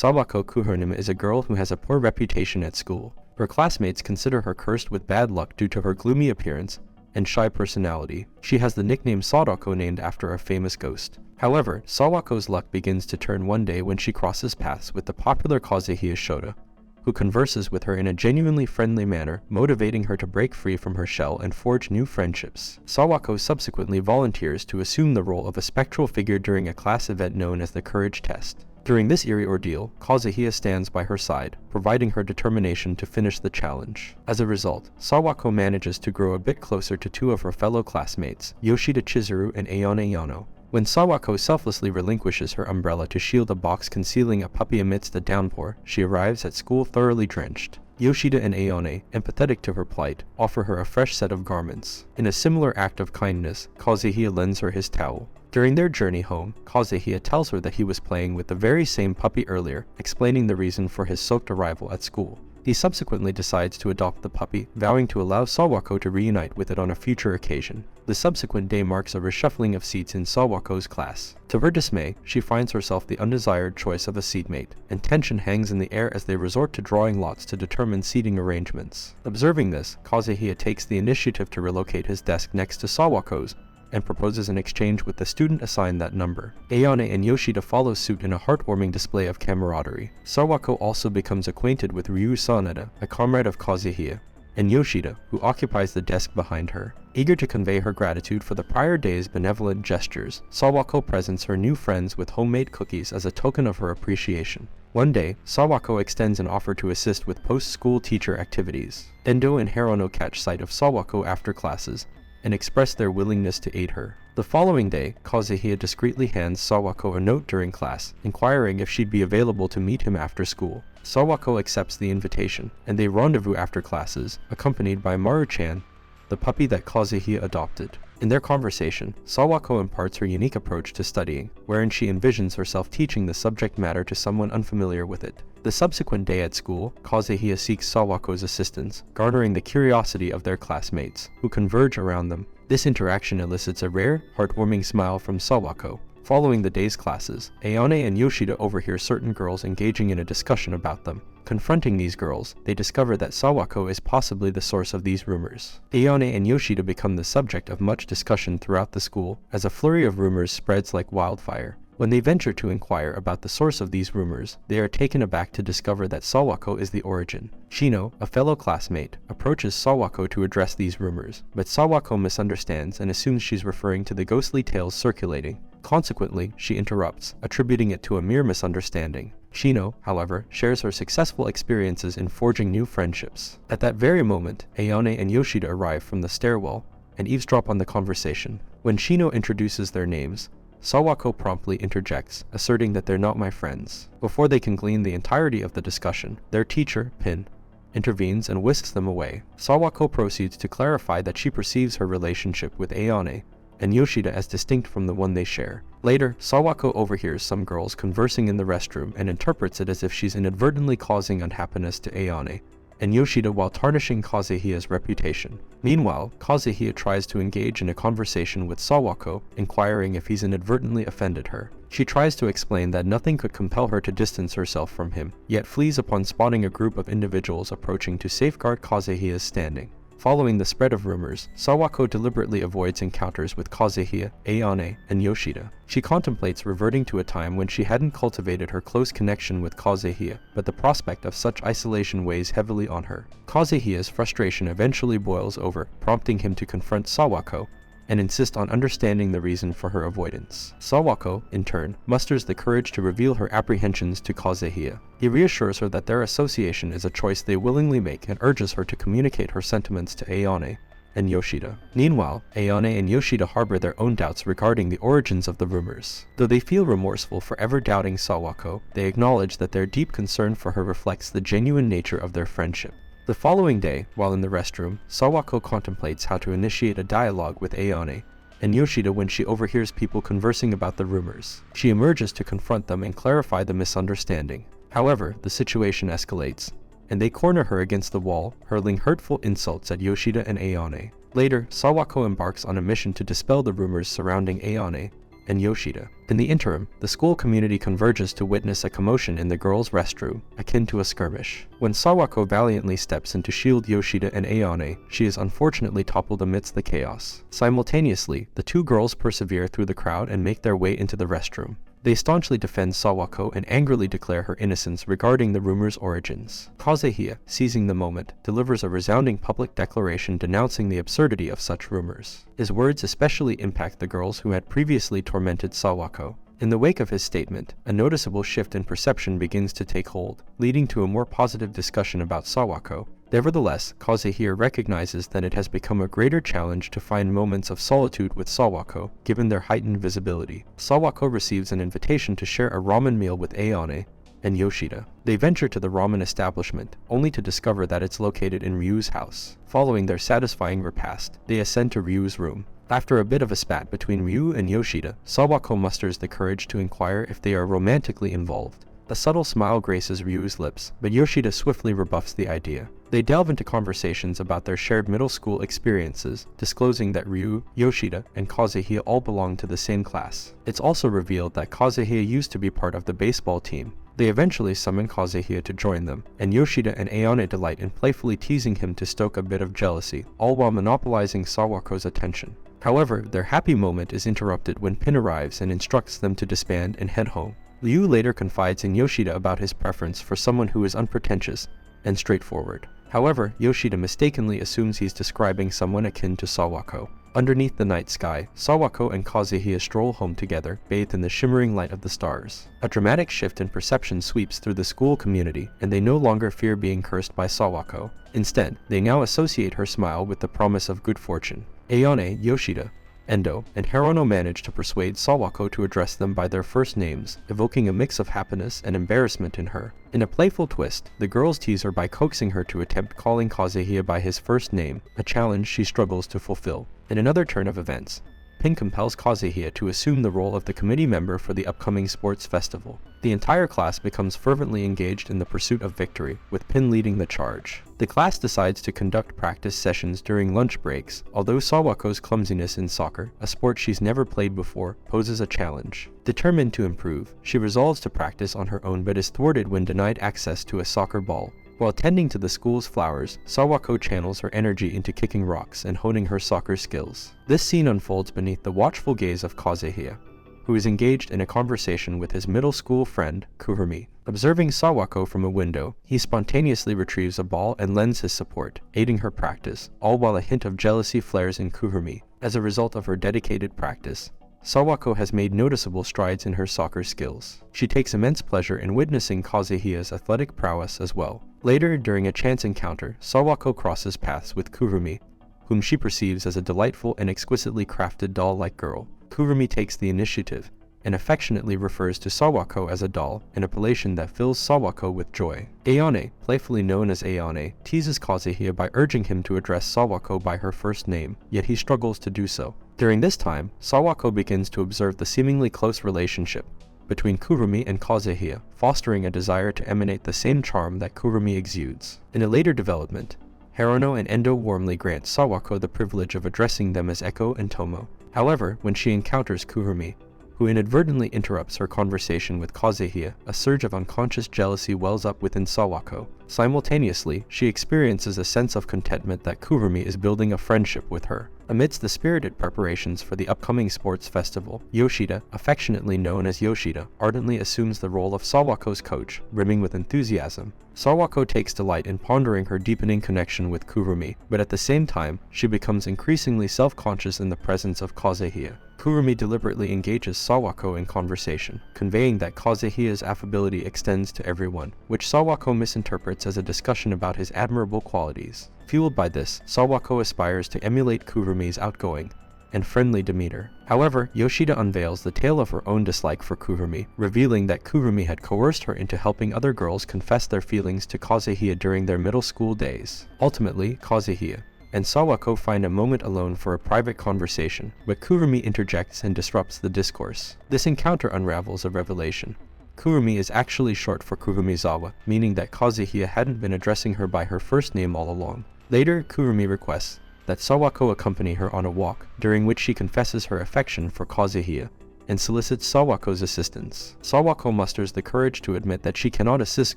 Sawako Kurumi is a girl who has a poor reputation at school. Her classmates consider her cursed with bad luck due to her gloomy appearance and shy personality. She has the nickname Sawako named after a famous ghost. However, Sawako's luck begins to turn one day when she crosses paths with the popular Kazuhisa Shota, who converses with her in a genuinely friendly manner, motivating her to break free from her shell and forge new friendships. Sawako subsequently volunteers to assume the role of a spectral figure during a class event known as the Courage Test. During this eerie ordeal, Kazuhisa stands by her side, providing her determination to finish the challenge. As a result, Sawako manages to grow a bit closer to two of her fellow classmates, Yoshida Chizuru and Ayane Yano. When Sawako selflessly relinquishes her umbrella to shield a box concealing a puppy amidst the downpour, she arrives at school thoroughly drenched. Yoshida and Ayane, empathetic to her plight, offer her a fresh set of garments. In a similar act of kindness, Kazuhisa lends her his towel. During their journey home, Kazuhisa tells her that he was playing with the very same puppy earlier, explaining the reason for his soaked arrival at school. He subsequently decides to adopt the puppy, vowing to allow Sawako to reunite with it on a future occasion. The subsequent day marks a reshuffling of seats in Sawako's class. To her dismay, she finds herself the undesired choice of a seatmate, and tension hangs in the air as they resort to drawing lots to determine seating arrangements. Observing this, Kazuhisa takes the initiative to relocate his desk next to Sawako's, and proposes an exchange with the student assigned that number. Ayane and Yoshida follow suit in a heartwarming display of camaraderie. Sawako also becomes acquainted with Ryu Sanada, a comrade of Kazuhisa, and Yoshida, who occupies the desk behind her. Eager to convey her gratitude for the prior day's benevolent gestures, Sawako presents her new friends with homemade cookies as a token of her appreciation. One day, Sawako extends an offer to assist with post-school teacher activities. Endo and Hirono catch sight of Sawako after classes, and express their willingness to aid her. The following day, Kazuhisa discreetly hands Sawako a note during class, inquiring if she'd be available to meet him after school. Sawako accepts the invitation, and they rendezvous after classes, accompanied by Maru-chan, the puppy that Kazuhisa adopted. In their conversation, Sawako imparts her unique approach to studying, wherein she envisions herself teaching the subject matter to someone unfamiliar with it. The subsequent day at school, Kazuhisa seeks Sawako's assistance, garnering the curiosity of their classmates, who converge around them. This interaction elicits a rare, heartwarming smile from Sawako. Following the day's classes, Ayane and Yoshida overhear certain girls engaging in a discussion about them. Confronting these girls, they discover that Sawako is possibly the source of these rumors. Ayane and Yoshida become the subject of much discussion throughout the school, as a flurry of rumors spreads like wildfire. When they venture to inquire about the source of these rumors, they are taken aback to discover that Sawako is the origin. Shino, a fellow classmate, approaches Sawako to address these rumors, but Sawako misunderstands and assumes she's referring to the ghostly tales circulating. Consequently, she interrupts, attributing it to a mere misunderstanding. Shino, however, shares her successful experiences in forging new friendships. At that very moment, Ayane and Yoshida arrive from the stairwell and eavesdrop on the conversation. When Shino introduces their names, Sawako promptly interjects, asserting that they're not my friends. Before they can glean the entirety of the discussion, their teacher, Pin, intervenes and whisks them away. Sawako proceeds to clarify that she perceives her relationship with Ayane and Yoshida as distinct from the one they share. Later, Sawako overhears some girls conversing in the restroom and interprets it as if she's inadvertently causing unhappiness to Ayane and Yoshida while tarnishing Kazuhisa's reputation. Meanwhile, Kazuhisa tries to engage in a conversation with Sawako, inquiring if he's inadvertently offended her. She tries to explain that nothing could compel her to distance herself from him, yet flees upon spotting a group of individuals approaching to safeguard Kazuhisa's standing. Following the spread of rumors, Sawako deliberately avoids encounters with Kazuhisa, Ayane, and Yoshida. She contemplates reverting to a time when she hadn't cultivated her close connection with Kazuhisa, but the prospect of such isolation weighs heavily on her. Kazuhisa's frustration eventually boils over, prompting him to confront Sawako and insist on understanding the reason for her avoidance. Sawako, in turn, musters the courage to reveal her apprehensions to Kazuhisa. He reassures her that their association is a choice they willingly make and urges her to communicate her sentiments to Ayane and Yoshida. Meanwhile, Ayane and Yoshida harbor their own doubts regarding the origins of the rumors. Though they feel remorseful for ever doubting Sawako, they acknowledge that their deep concern for her reflects the genuine nature of their friendship. The following day, while in the restroom, Sawako contemplates how to initiate a dialogue with Ayane and Yoshida when she overhears people conversing about the rumors. She emerges to confront them and clarify the misunderstanding. However, the situation escalates, and they corner her against the wall, hurling hurtful insults at Yoshida and Ayane. Later, Sawako embarks on a mission to dispel the rumors surrounding Ayane and Yoshida. In the interim, the school community converges to witness a commotion in the girls' restroom, akin to a skirmish. When Sawako valiantly steps in to shield Yoshida and Ayane, she is unfortunately toppled amidst the chaos. Simultaneously, the two girls persevere through the crowd and make their way into the restroom. They staunchly defend Sawako and angrily declare her innocence regarding the rumor's origins. Kazuhaya, seizing the moment, delivers a resounding public declaration denouncing the absurdity of such rumors. His words especially impact the girls who had previously tormented Sawako. In the wake of his statement, a noticeable shift in perception begins to take hold, leading to a more positive discussion about Sawako. Nevertheless, Kazuhaya recognizes that it has become a greater challenge to find moments of solitude with Sawako, given their heightened visibility. Sawako receives an invitation to share a ramen meal with Ayane and Yoshida. They venture to the ramen establishment, only to discover that it's located in Ryu's house. Following their satisfying repast, they ascend to Ryu's room. After a bit of a spat between Ryu and Yoshida, Sawako musters the courage to inquire if they are romantically involved. A subtle smile graces Ryu's lips, but Yoshida swiftly rebuffs the idea. They delve into conversations about their shared middle school experiences, disclosing that Ryu, Yoshida, and Kazuhaya all belong to the same class. It's also revealed that Kazuhaya used to be part of the baseball team. They eventually summon Kazuhaya to join them, and Yoshida and Ayane delight in playfully teasing him to stoke a bit of jealousy, all while monopolizing Sawako's attention. However, their happy moment is interrupted when Pin arrives and instructs them to disband and head home. Ryu later confides in Yoshida about his preference for someone who is unpretentious and straightforward. However, Yoshida mistakenly assumes he's describing someone akin to Sawako. Underneath the night sky, Sawako and Kazuhaya stroll home together, bathed in the shimmering light of the stars. A dramatic shift in perception sweeps through the school community, and they no longer fear being cursed by Sawako. Instead, they now associate her smile with the promise of good fortune. Ayane, Yoshida, Endo, and Hirono manage to persuade Sawako to address them by their first names, evoking a mix of happiness and embarrassment in her. In a playful twist, the girls tease her by coaxing her to attempt calling Kazuhaya by his first name, a challenge she struggles to fulfill. In another turn of events, Pin compels Kazuhaya to assume the role of the committee member for the upcoming sports festival. The entire class becomes fervently engaged in the pursuit of victory, with Pin leading the charge. The class decides to conduct practice sessions during lunch breaks, although Sawako's clumsiness in soccer, a sport she's never played before, poses a challenge. Determined to improve, she resolves to practice on her own but is thwarted when denied access to a soccer ball. While tending to the school's flowers, Sawako channels her energy into kicking rocks and honing her soccer skills. This scene unfolds beneath the watchful gaze of Kazuhaya, who is engaged in a conversation with his middle school friend, Kurumi. Observing Sawako from a window, he spontaneously retrieves a ball and lends his support, aiding her practice, all while a hint of jealousy flares in Kurumi. As a result of her dedicated practice, Sawako has made noticeable strides in her soccer skills. She takes immense pleasure in witnessing Kazuhaya's athletic prowess as well. Later, during a chance encounter, Sawako crosses paths with Kurumi, whom she perceives as a delightful and exquisitely crafted doll-like girl. Kurumi takes the initiative and affectionately refers to Sawako as a doll, an appellation that fills Sawako with joy. Ayane, playfully known as Ayane, teases Kazuhaya by urging him to address Sawako by her first name, yet he struggles to do so. During this time, Sawako begins to observe the seemingly close relationship between Kurumi and Kazuhaya, fostering a desire to emanate the same charm that Kurumi exudes. In a later development, Hirono and Endo warmly grant Sawako the privilege of addressing them as Eko and Tomo. However, when she encounters Kurumi, who inadvertently interrupts her conversation with Kazuhaya, a surge of unconscious jealousy wells up within Sawako. Simultaneously, she experiences a sense of contentment that Kurumi is building a friendship with her. Amidst the spirited preparations for the upcoming sports festival, Yoshida, affectionately known as Yoshida, ardently assumes the role of Sawako's coach, brimming with enthusiasm. Sawako takes delight in pondering her deepening connection with Kurumi, but at the same time, she becomes increasingly self-conscious in the presence of Kazuhaya. Kurumi deliberately engages Sawako in conversation, conveying that Kazuhaya's affability extends to everyone, which Sawako misinterprets as a discussion about his admirable qualities. Fueled by this, Sawako aspires to emulate Kurumi's outgoing and friendly demeanor. However, Yoshida unveils the tale of her own dislike for Kurumi, revealing that Kurumi had coerced her into helping other girls confess their feelings to Kazuhaya during their middle school days. Ultimately, Kazuhaya and Sawako find a moment alone for a private conversation, but Kurumi interjects and disrupts the discourse. This encounter unravels a revelation. Kurumi is actually short for Kurumizawa, meaning that Kazuhaya hadn't been addressing her by her first name all along. Later, Kurumi requests that Sawako accompany her on a walk, during which she confesses her affection for Kazuhaya and solicits Sawako's assistance. Sawako musters the courage to admit that she cannot assist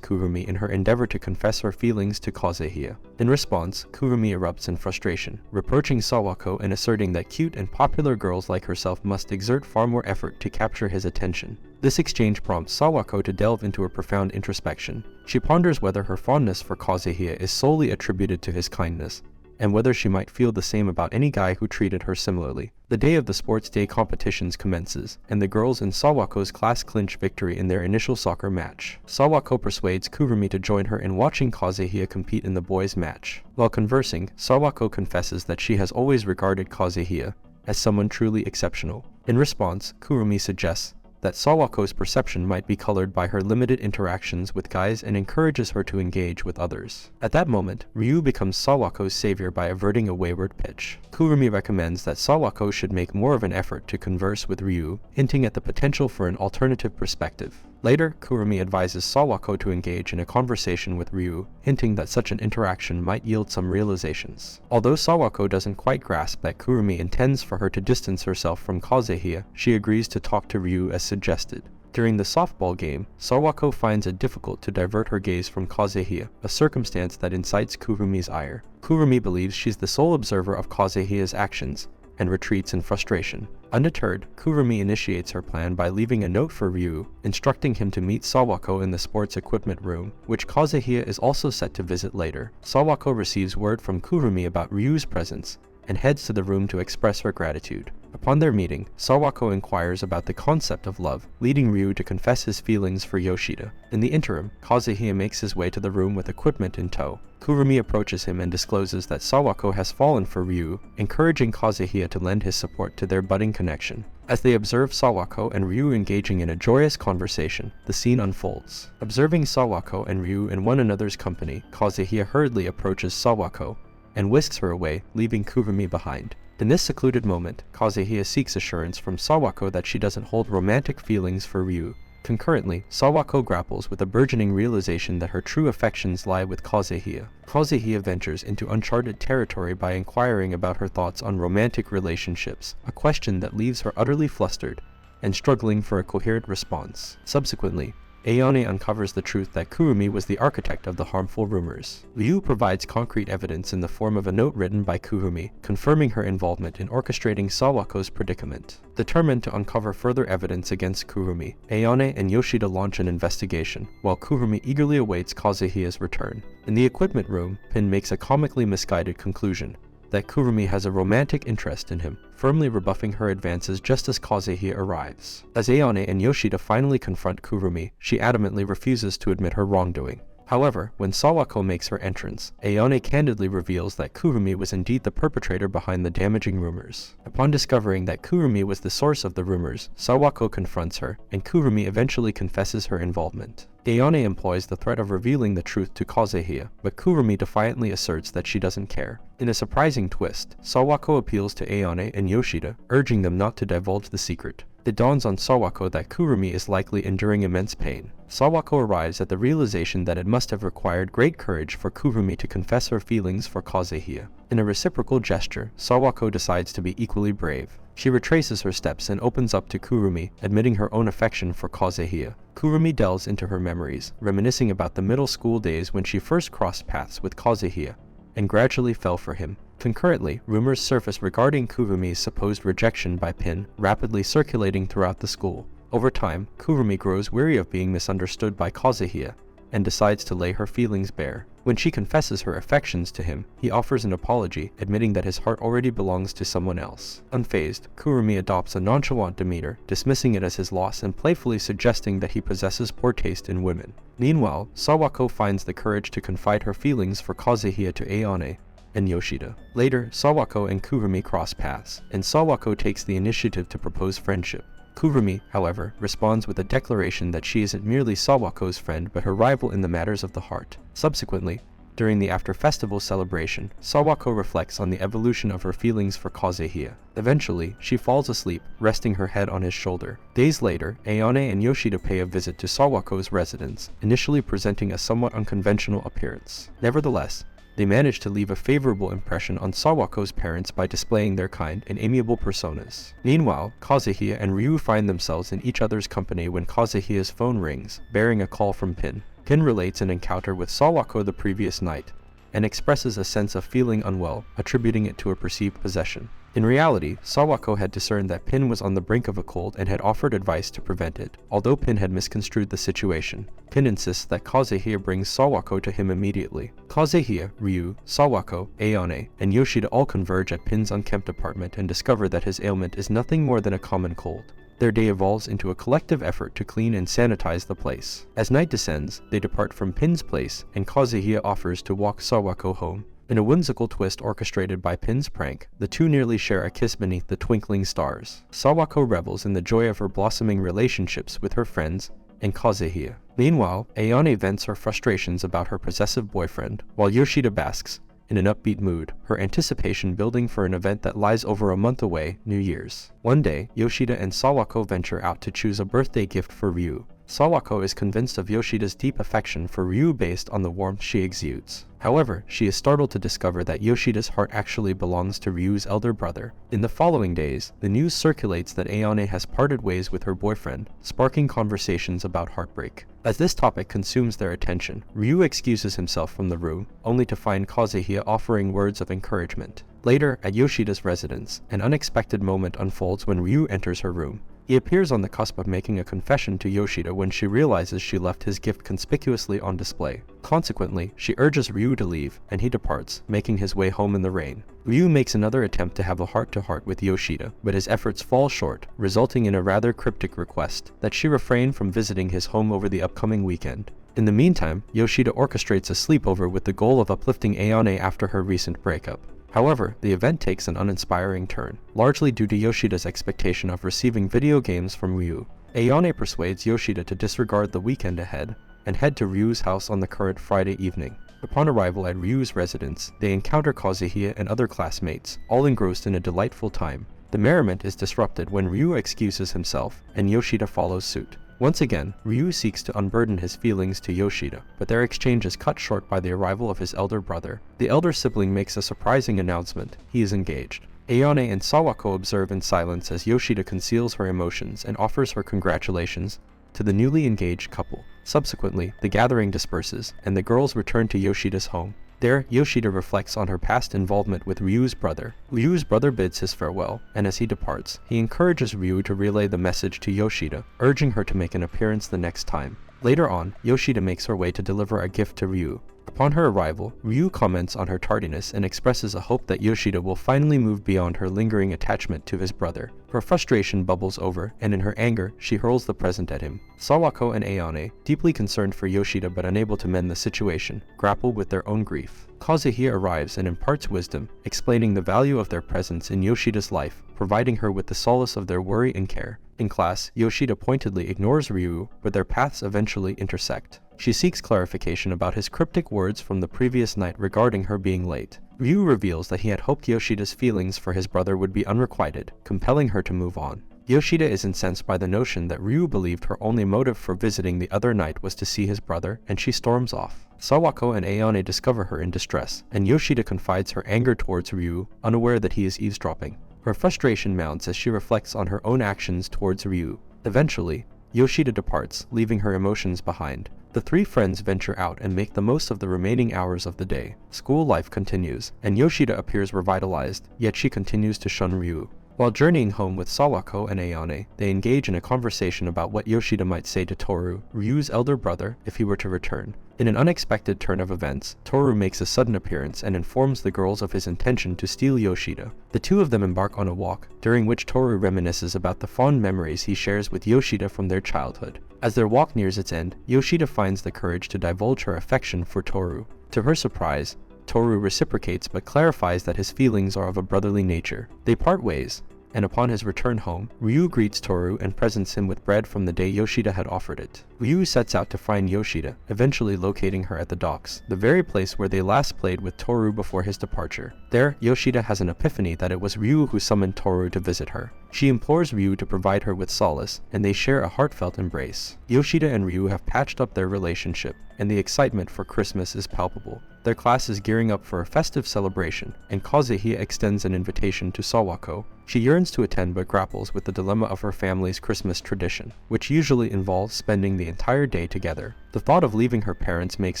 Kurumi in her endeavor to confess her feelings to Kazuhaya. In response, Kurumi erupts in frustration, reproaching Sawako and asserting that cute and popular girls like herself must exert far more effort to capture his attention. This exchange prompts Sawako to delve into a profound introspection. She ponders whether her fondness for Kazuhaya is solely attributed to his kindness, and whether she might feel the same about any guy who treated her similarly. The day of the sports day competitions commences, and the girls in Sawako's class clinch victory in their initial soccer match. Sawako persuades Kurumi to join her in watching Kazuhaya compete in the boys' match. While conversing, Sawako confesses that she has always regarded Kazuhaya as someone truly exceptional. In response, Kurumi suggests that Sawako's perception might be colored by her limited interactions with guys and encourages her to engage with others. At that moment, Ryu becomes Sawako's savior by averting a wayward pitch. Kurumi recommends that Sawako should make more of an effort to converse with Ryu, hinting at the potential for an alternative perspective. Later, Kurumi advises Sawako to engage in a conversation with Ryu, hinting that such an interaction might yield some realizations. Although Sawako doesn't quite grasp that Kurumi intends for her to distance herself from Kazuhaya, she agrees to talk to Ryu as suggested. During the softball game, Sawako finds it difficult to divert her gaze from Kazuhaya, a circumstance that incites Kurumi's ire. Kurumi believes she's the sole observer of Kazuhaya's actions, and retreats in frustration. Undeterred, Kurumi initiates her plan by leaving a note for Ryu, instructing him to meet Sawako in the sports equipment room, which Kazuhaya is also set to visit later. Sawako receives word from Kurumi about Ryu's presence, and heads to the room to express her gratitude. Upon their meeting, Sawako inquires about the concept of love, leading Ryu to confess his feelings for Yoshida. In the interim, Kazuhaya makes his way to the room with equipment in tow. Kurumi approaches him and discloses that Sawako has fallen for Ryu, encouraging Kazuhaya to lend his support to their budding connection. As they observe Sawako and Ryu engaging in a joyous conversation, the scene unfolds. Observing Sawako and Ryu in one another's company, Kazuhaya hurriedly approaches Sawako and whisks her away, leaving Kurumi behind. In this secluded moment, Kazuhaya seeks assurance from Sawako that she doesn't hold romantic feelings for Ryu. Concurrently, Sawako grapples with a burgeoning realization that her true affections lie with Kazuhaya. Kazuhaya ventures into uncharted territory by inquiring about her thoughts on romantic relationships, a question that leaves her utterly flustered and struggling for a coherent response. Subsequently, Ayane uncovers the truth that Kurumi was the architect of the harmful rumors. Ryu provides concrete evidence in the form of a note written by Kurumi, confirming her involvement in orchestrating Sawako's predicament. Determined to uncover further evidence against Kurumi, Ayane and Yoshida launch an investigation, while Kurumi eagerly awaits Kazuhaya's return. In the equipment room, Pin makes a comically misguided conclusion that Kurumi has a romantic interest in him, firmly rebuffing her advances just as Kazuhaya arrives. As Ayane and Yoshida finally confront Kurumi, she adamantly refuses to admit her wrongdoing. However, when Sawako makes her entrance, Ayane candidly reveals that Kurumi was indeed the perpetrator behind the damaging rumors. Upon discovering that Kurumi was the source of the rumors, Sawako confronts her, and Kurumi eventually confesses her involvement. Ayane employs the threat of revealing the truth to Kazuhaya, but Kurumi defiantly asserts that she doesn't care. In a surprising twist, Sawako appeals to Ayane and Yoshida, urging them not to divulge the secret. It dawns on Sawako that Kurumi is likely enduring immense pain. Sawako arrives at the realization that it must have required great courage for Kurumi to confess her feelings for Kazuhaya. In a reciprocal gesture, Sawako decides to be equally brave. She retraces her steps and opens up to Kurumi, admitting her own affection for Kazuhaya. Kurumi delves into her memories, reminiscing about the middle school days when she first crossed paths with Kazuhaya, and gradually fell for him. Concurrently, rumors surface regarding Kurumi's supposed rejection by Pin, rapidly circulating throughout the school. Over time, Kurumi grows weary of being misunderstood by Kazuhaya, and decides to lay her feelings bare. When she confesses her affections to him, he offers an apology, admitting that his heart already belongs to someone else. Unfazed, Kurumi adopts a nonchalant demeanor, dismissing it as his loss and playfully suggesting that he possesses poor taste in women. Meanwhile, Sawako finds the courage to confide her feelings for Kazuhaya to Ayane and Yoshida. Later, Sawako and Kurumi cross paths, and Sawako takes the initiative to propose friendship. Kurumi, however, responds with a declaration that she isn't merely Sawako's friend but her rival in the matters of the heart. Subsequently, during the after-festival celebration, Sawako reflects on the evolution of her feelings for Kazuhaya. Eventually, she falls asleep, resting her head on his shoulder. Days later, Ayane and Yoshida pay a visit to Sawako's residence, initially presenting a somewhat unconventional appearance. Nevertheless, they manage to leave a favorable impression on Sawako's parents by displaying their kind and amiable personas. Meanwhile, Kazuhia and Ryu find themselves in each other's company when Kazuhia's phone rings, bearing a call from Pin. Pin relates an encounter with Sawako the previous night, and expresses a sense of feeling unwell, attributing it to a perceived possession. In reality, Sawako had discerned that Pin was on the brink of a cold and had offered advice to prevent it, although Pin had misconstrued the situation. Pin insists that Kazuhia brings Sawako to him immediately. Kazuhia, Ryu, Sawako, Ayane, and Yoshida all converge at Pin's unkempt apartment and discover that his ailment is nothing more than a common cold. Their day evolves into a collective effort to clean and sanitize the place. As night descends, they depart from Pin's place, and Kazuhia offers to walk Sawako home. In a whimsical twist orchestrated by Pin's prank, the two nearly share a kiss beneath the twinkling stars. Sawako revels in the joy of her blossoming relationships with her friends and Kazuhia. Meanwhile, Ayane vents her frustrations about her possessive boyfriend, while Yoshida basks in an upbeat mood, her anticipation building for an event that lies over a month away, New Year's. One day, Yoshida and Sawako venture out to choose a birthday gift for Ryu. Sawako is convinced of Yoshida's deep affection for Ryu based on the warmth she exudes. However, she is startled to discover that Yoshida's heart actually belongs to Ryu's elder brother. In the following days, the news circulates that Ayane has parted ways with her boyfriend, sparking conversations about heartbreak. As this topic consumes their attention, Ryu excuses himself from the room, only to find Kazuhia offering words of encouragement. Later, at Yoshida's residence, an unexpected moment unfolds when Ryu enters her room. He appears on the cusp of making a confession to Yoshida when she realizes she left his gift conspicuously on display. Consequently, she urges Ryu to leave, and he departs, making his way home in the rain. Ryu makes another attempt to have a heart-to-heart with Yoshida, but his efforts fall short, resulting in a rather cryptic request that she refrain from visiting his home over the upcoming weekend. In the meantime, Yoshida orchestrates a sleepover with the goal of uplifting Ayane after her recent breakup. However, the event takes an uninspiring turn, largely due to Yoshida's expectation of receiving video games from Ryu. Ayane persuades Yoshida to disregard the weekend ahead and head to Ryu's house on the current Friday evening. Upon arrival at Ryu's residence, they encounter Kazuhia and other classmates, all engrossed in a delightful time. The merriment is disrupted when Ryu excuses himself, and Yoshida follows suit. Once again, Ryu seeks to unburden his feelings to Yoshida, but their exchange is cut short by the arrival of his elder brother. The elder sibling makes a surprising announcement: he is engaged. Ayane and Sawako observe in silence as Yoshida conceals her emotions and offers her congratulations to the newly engaged couple. Subsequently, the gathering disperses, and the girls return to Yoshida's home. There, Yoshida reflects on her past involvement with Ryu's brother. Ryu's brother bids his farewell, and as he departs, he encourages Ryu to relay the message to Yoshida, urging her to make an appearance the next time. Later on, Yoshida makes her way to deliver a gift to Ryu. Upon her arrival, Ryu comments on her tardiness and expresses a hope that Yoshida will finally move beyond her lingering attachment to his brother. Her frustration bubbles over, and in her anger, she hurls the present at him. Sawako and Ayane, deeply concerned for Yoshida but unable to mend the situation, grapple with their own grief. Kazuhia arrives and imparts wisdom, explaining the value of their presence in Yoshida's life, providing her with the solace of their worry and care. In class, Yoshida pointedly ignores Ryu, but their paths eventually intersect. She seeks clarification about his cryptic words from the previous night regarding her being late. Ryu reveals that he had hoped Yoshida's feelings for his brother would be unrequited, compelling her to move on. Yoshida is incensed by the notion that Ryu believed her only motive for visiting the other night was to see his brother, and she storms off. Sawako and Ayane discover her in distress, and Yoshida confides her anger towards Ryu, unaware that he is eavesdropping. Her frustration mounts as she reflects on her own actions towards Ryu. Eventually, Yoshida departs, leaving her emotions behind. The three friends venture out and make the most of the remaining hours of the day. School life continues, and Yoshida appears revitalized, yet she continues to shun Ryu. While journeying home with Sawako and Ayane, they engage in a conversation about what Yoshida might say to Toru, Ryu's elder brother, if he were to return. In an unexpected turn of events, Toru makes a sudden appearance and informs the girls of his intention to steal Yoshida. The two of them embark on a walk, during which Toru reminisces about the fond memories he shares with Yoshida from their childhood. As their walk nears its end, Yoshida finds the courage to divulge her affection for Toru. To her surprise, Toru reciprocates but clarifies that his feelings are of a brotherly nature. They part ways, and upon his return home, Ryu greets Toru and presents him with bread from the day Yoshida had offered it. Ryu sets out to find Yoshida, eventually locating her at the docks, the very place where they last played with Toru before his departure. There, Yoshida has an epiphany that it was Ryu who summoned Toru to visit her. She implores Ryu to provide her with solace, and they share a heartfelt embrace. Yoshida and Ryu have patched up their relationship, and the excitement for Christmas is palpable. Their class is gearing up for a festive celebration, and Kazuhia extends an invitation to Sawako. She yearns to attend but grapples with the dilemma of her family's Christmas tradition, which usually involves spending the entire day together. The thought of leaving her parents makes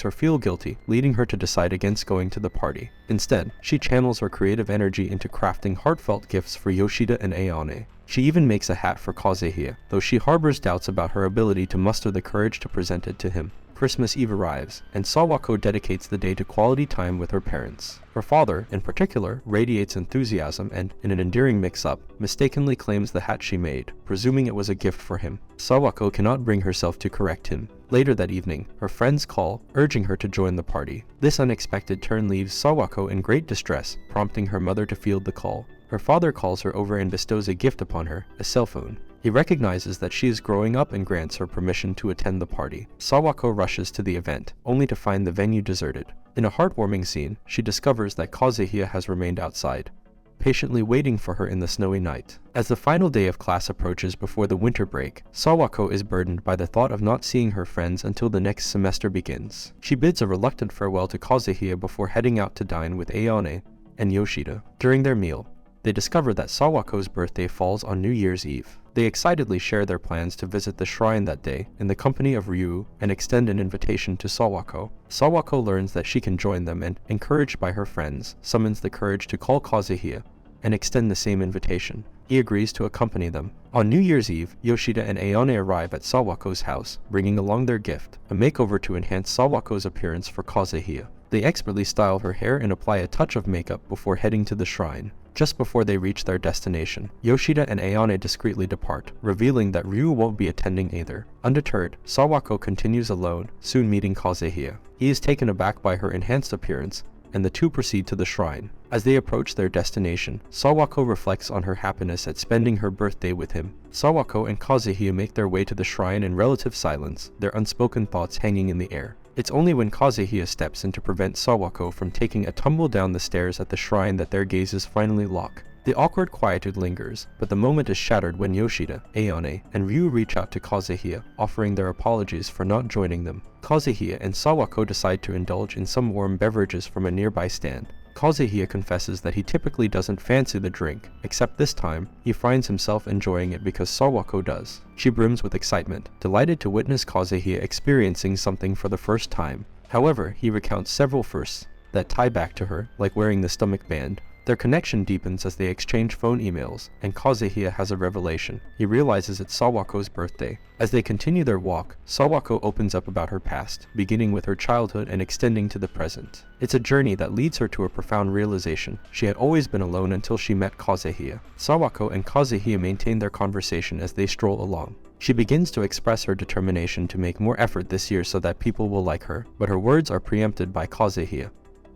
her feel guilty, leading her to decide against going to the party. Instead, she channels her creative energy into crafting heartfelt gifts for Yoshida and Ayane. She even makes a hat for Kazuhia, though she harbors doubts about her ability to muster the courage to present it to him. Christmas Eve arrives, and Sawako dedicates the day to quality time with her parents. Her father, in particular, radiates enthusiasm and, in an endearing mix-up, mistakenly claims the hat she made, presuming it was a gift for him. Sawako cannot bring herself to correct him. Later that evening, her friends call, urging her to join the party. This unexpected turn leaves Sawako in great distress, prompting her mother to field the call. Her father calls her over and bestows a gift upon her, a cell phone. He recognizes that she is growing up and grants her permission to attend the party. Sawako rushes to the event, only to find the venue deserted. In a heartwarming scene, she discovers that Kazuhia has remained outside, patiently waiting for her in the snowy night. As the final day of class approaches before the winter break, Sawako is burdened by the thought of not seeing her friends until the next semester begins. She bids a reluctant farewell to Kazuhia before heading out to dine with Ayane and Yoshida. During their meal, they discover that Sawako's birthday falls on New Year's Eve. They excitedly share their plans to visit the shrine that day in the company of Ryu and extend an invitation to Sawako. Sawako learns that she can join them and, encouraged by her friends, summons the courage to call Kazuhia and extend the same invitation. He agrees to accompany them. On New Year's Eve, Yoshida and Ayane arrive at Sawako's house, bringing along their gift, a makeover to enhance Sawako's appearance for Kazuhia. They expertly style her hair and apply a touch of makeup before heading to the shrine. Just before they reach their destination, Yoshida and Ayane discreetly depart, revealing that Ryu won't be attending either. Undeterred, Sawako continues alone, soon meeting Kazuhia. He is taken aback by her enhanced appearance, and the two proceed to the shrine. As they approach their destination, Sawako reflects on her happiness at spending her birthday with him. Sawako and Kazuhia make their way to the shrine in relative silence, their unspoken thoughts hanging in the air. It's only when Kazuhia steps in to prevent Sawako from taking a tumble down the stairs at the shrine that their gazes finally lock. The awkward quietude lingers, but the moment is shattered when Yoshida, Ayane, and Ryu reach out to Kazuhia, offering their apologies for not joining them. Kazuhia and Sawako decide to indulge in some warm beverages from a nearby stand. Kazuhia confesses that he typically doesn't fancy the drink, except this time, he finds himself enjoying it because Sawako does. She brims with excitement, delighted to witness Kazuhia experiencing something for the first time. However, he recounts several firsts that tie back to her, like wearing the stomach band. Their connection deepens as they exchange phone emails, and Kazuhia has a revelation. He realizes it's Sawako's birthday. As they continue their walk, Sawako opens up about her past, beginning with her childhood and extending to the present. It's a journey that leads her to a profound realization. She had always been alone until she met Kazuhia. Sawako and Kazuhia maintain their conversation as they stroll along. She begins to express her determination to make more effort this year so that people will like her, but her words are preempted by Kazuhia,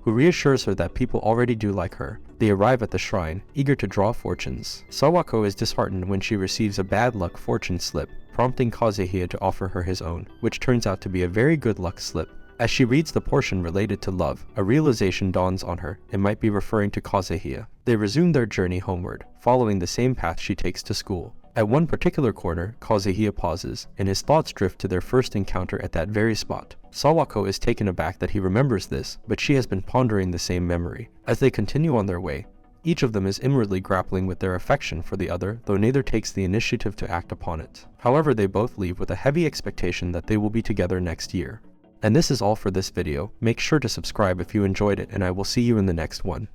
who reassures her that people already do like her. They arrive at the shrine, eager to draw fortunes. Sawako is disheartened when she receives a bad luck fortune slip, prompting Kazuhia to offer her his own, which turns out to be a very good luck slip. As she reads the portion related to love, a realization dawns on her. It might be referring to Kazuhia. They resume their journey homeward, following the same path she takes to school. At one particular corner, Kazuhia pauses, and his thoughts drift to their first encounter at that very spot. Sawako is taken aback that he remembers this, but she has been pondering the same memory. As they continue on their way, each of them is inwardly grappling with their affection for the other, though neither takes the initiative to act upon it. However, they both leave with a heavy expectation that they will be together next year. And this is all for this video. Make sure to subscribe if you enjoyed it, and I will see you in the next one.